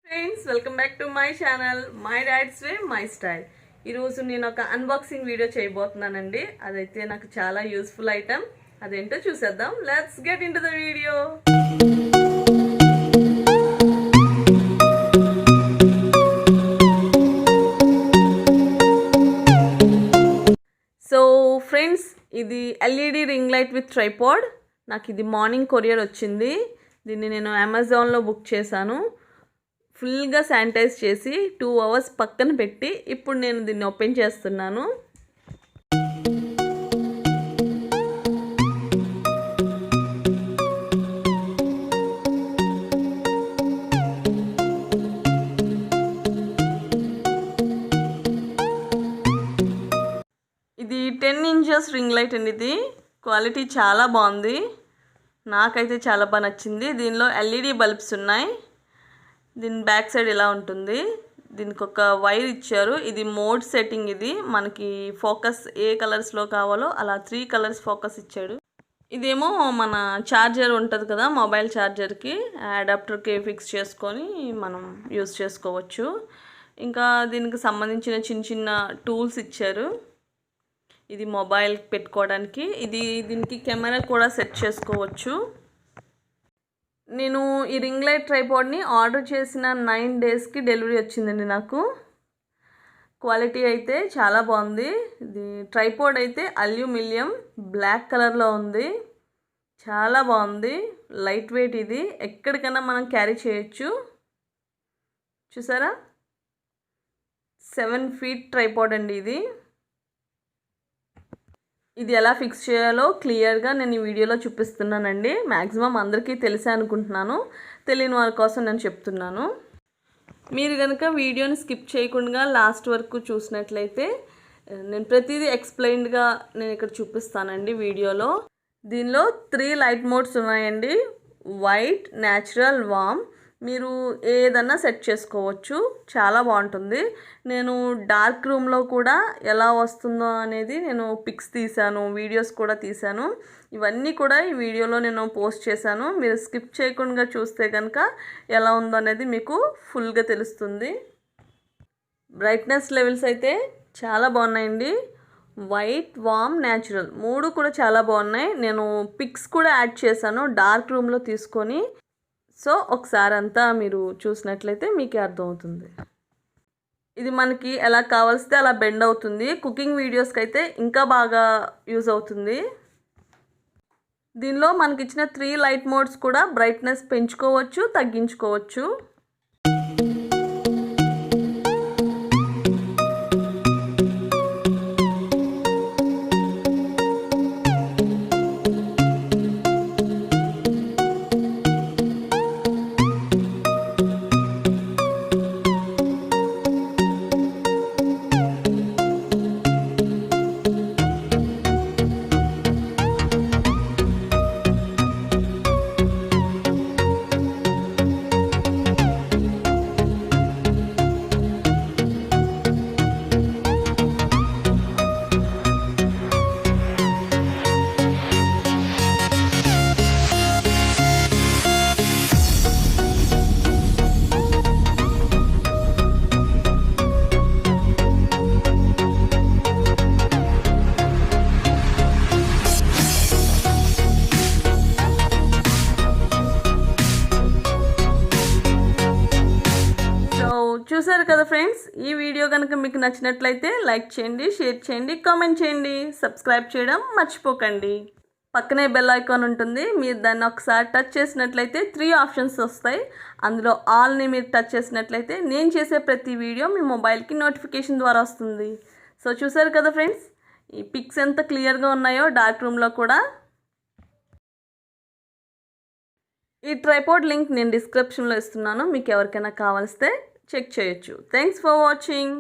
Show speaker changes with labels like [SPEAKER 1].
[SPEAKER 1] Friends welcome back to my channel my dad's way my style. ఈరోజు నేను ఒక unboxing video చేయబోతున్నానండి. అదైతే నాకు చాలా యూస్ఫుల్ ఐటమ్. అదేంటో చూసేద్దాం. Let's get into the video. So friends, ఇది LED ring light with tripod. నాకు ఇది మార్నింగ్ కొరియర్ వచ్చింది. దీన్ని నేను అమెజాన్లో బుక్ చేశాను. ఫుల్గా శానిటైజ్ చేసి 2 అవర్స్ పక్కన పెట్టి ఇప్పుడు నేను దీన్ని ఓపెన్ చేస్తున్నాను. ఇది 10 ఇంచెస్ రింగ్ లైట్ అండి. ఇది క్వాలిటీ చాలా బాగుంది. నాకైతే చాలా బాగా నచ్చింది. దీనిలో ఎల్ఈడి బల్బ్స్ ఉన్నాయి. దీని బ్యాక్ సైడ్ ఇలా ఉంటుంది. దీనికి ఒక వైర్ ఇచ్చారు. ఇది మోడ్ సెట్టింగ్. ఇది మనకి ఫోకస్ ఏ కలర్స్లో కావాలో అలా 3 కలర్స్ ఫోకస్ ఇచ్చాడు. ఇదేమో మన ఛార్జర్ ఉంటుంది కదా, మొబైల్ ఛార్జర్కి అడాప్టర్కి ఫిక్స్ చేసుకొని మనం యూస్ చేసుకోవచ్చు. ఇంకా దీనికి సంబంధించిన చిన్న చిన్న టూల్స్ ఇచ్చారు. ఇది మొబైల్ పెట్టుకోవడానికి. దీనికి కెమెరా కూడా సెట్ చేసుకోవచ్చు. నేను ఈ రింగ్ లైట్ ట్రైపాడ్ని ఆర్డర్ చేసిన 9 డేస్కి డెలివరీ వచ్చిందండి నాకు. క్వాలిటీ అయితే చాలా బాగుంది. ఇది ట్రైపాడ్ అయితే అల్యూమినియం బ్లాక్ కలర్లో ఉంది. చాలా బాగుంది. Light weight. ఇది ఎక్కడికైనా మనం క్యారీ చేయొచ్చు. చూసారా, 7 feet ట్రైపాడ్ అండి ఇది. ఇది ఎలా ఫిక్స్ చేయాలో క్లియర్గా నేను ఈ వీడియోలో చూపిస్తున్నానండి. మ్యాక్సిమం అందరికీ తెలిసే అనుకుంటున్నాను. తెలియని వారి కోసం నేను చెప్తున్నాను. మీరు కనుక వీడియోని స్కిప్ చేయకుండా లాస్ట్ వరకు చూసినట్లయితే నేను ప్రతిదీ ఎక్స్ప్లెయిన్డ్గా నేను ఇక్కడ చూపిస్తానండి వీడియోలో. దీనిలో 3 లైట్ మోడ్స్ ఉన్నాయండి. వైట్, న్యాచురల్, వామ్. మీరు ఏదన్నా సెట్ చేసుకోవచ్చు. చాలా బాగుంటుంది. నేను డార్క్ రూమ్లో కూడా ఎలా వస్తుందో అనేది నేను పిక్స్ తీశాను, వీడియోస్ కూడా తీశాను. ఇవన్నీ కూడా ఈ వీడియోలో నేను పోస్ట్ చేశాను. మీరు స్కిప్ చేయకుండా చూస్తే కనుక ఎలా ఉందో అనేది మీకు ఫుల్గా తెలుస్తుంది. బ్రైట్నెస్ లెవెల్స్ అయితే చాలా బాగున్నాయండి. వైట్, వామ్, న్యాచురల్ 3 కూడా చాలా బాగున్నాయి. నేను పిక్స్ కూడా యాడ్ చేశాను డార్క్ రూమ్లో తీసుకొని. సో ఒకసారి అంతా మీరు చూసినట్లయితే మీకే అర్థమవుతుంది. ఇది మనకి ఎలా కావాల్సితే అలా బెండ్ అవుతుంది. కుకింగ్ వీడియోస్కి అయితే ఇంకా బాగా యూజ్ అవుతుంది. దీనిలో మనకి ఇచ్చిన 3 లైట్ మోడ్స్ కూడా బ్రైట్నెస్ పెంచుకోవచ్చు, తగ్గించుకోవచ్చు. చూసారు కదా ఫ్రెండ్స్, ఈ వీడియో కనుక మీకు నచ్చినట్లయితే లైక్ చేయండి, షేర్ చేయండి, కామెంట్ చేయండి, సబ్స్క్రైబ్ చేయడం మర్చిపోకండి. పక్కనే బెల్ ఐకాన్ ఉంటుంది. మీరు దాన్ని ఒకసారి టచ్ చేసినట్లయితే 3 ఆప్షన్స్ వస్తాయి. అందులో ఆల్ని మీరు టచ్ చేసినట్లయితే నేను చేసే ప్రతి వీడియో మీ మొబైల్కి నోటిఫికేషన్ ద్వారా వస్తుంది. సో చూసారు కదా ఫ్రెండ్స్, ఈ పిక్స్ ఎంత క్లియర్గా ఉన్నాయో డార్క్ రూమ్లో కూడా. ఈ ట్రైపాడ్ లింక్ నేను డిస్క్రిప్షన్లో ఇస్తున్నాను. మీకు ఎవరికైనా కావాల్స్తే చెక్ చేయొచ్చు. Thanks for watching.